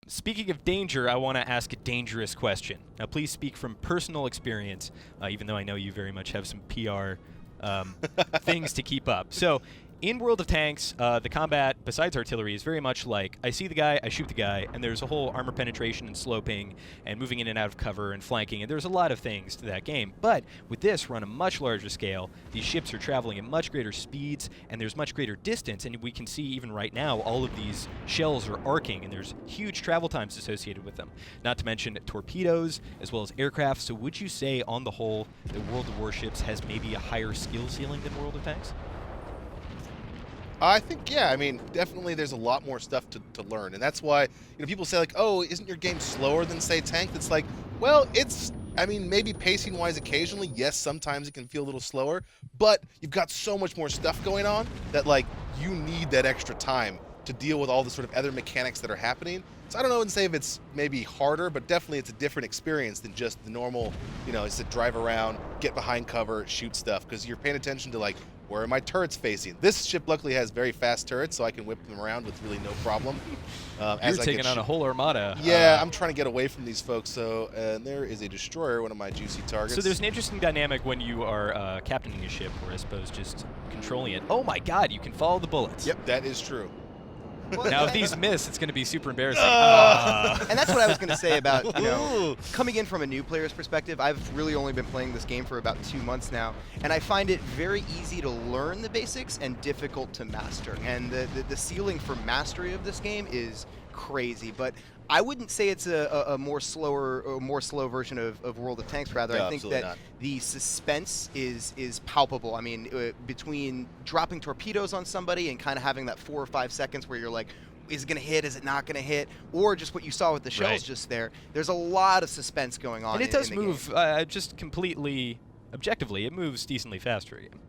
Speaking of danger, I want to ask a dangerous question. Now, please speak from personal experience, even though I know you very much have some PR things to keep up. So, in World of Tanks, the combat, besides artillery, is very much like, I see the guy, I shoot the guy, and there's a whole armor penetration and sloping, and moving in and out of cover and flanking, and there's a lot of things to that game. But with this, we're on a much larger scale. These ships are traveling at much greater speeds, and there's much greater distance, and we can see even right now, all of these shells are arcing, and there's huge travel times associated with them. Not to mention torpedoes, as well as aircraft. So would you say, on the whole, that World of Warships has maybe a higher skill ceiling than World of Tanks? I think, yeah, I mean, definitely there's a lot more stuff to learn. And that's why, people say, like, oh, isn't your game slower than, say, Tank? It's like, well, I mean, maybe pacing-wise occasionally, yes, sometimes it can feel a little slower, but you've got so much more stuff going on that, like, you need that extra time to deal with all the sort of other mechanics that are happening. So I don't know and say if it's maybe harder, but definitely it's a different experience than just the normal, it's to drive around, get behind cover, shoot stuff, because you're paying attention to, like, where are my turrets facing? This ship luckily has very fast turrets, so I can whip them around with really no problem. You're taking on a whole armada. Yeah, I'm trying to get away from these folks. So, and there is a destroyer, one of my juicy targets. So there's an interesting dynamic when you are captaining a ship, or I suppose just controlling it. Oh my God, you can follow the bullets. Yep, that is true. Now, if these miss, it's going to be super embarrassing. And that's what I was going to say about, coming in from a new player's perspective. I've really only been playing this game for about 2 months now, and I find it very easy to learn the basics and difficult to master. And the ceiling for mastery of this game is crazy, but I wouldn't say it's a more slow version of World of Tanks. Rather, No, I think that not. the suspense is palpable. I mean, between dropping torpedoes on somebody and kind of having that 4 or 5 seconds where you're like, is it going to hit? Is it not going to hit? Or just what you saw with the shells just there. There's a lot of suspense going on. And it does in the move just completely objectively. It moves decently faster again.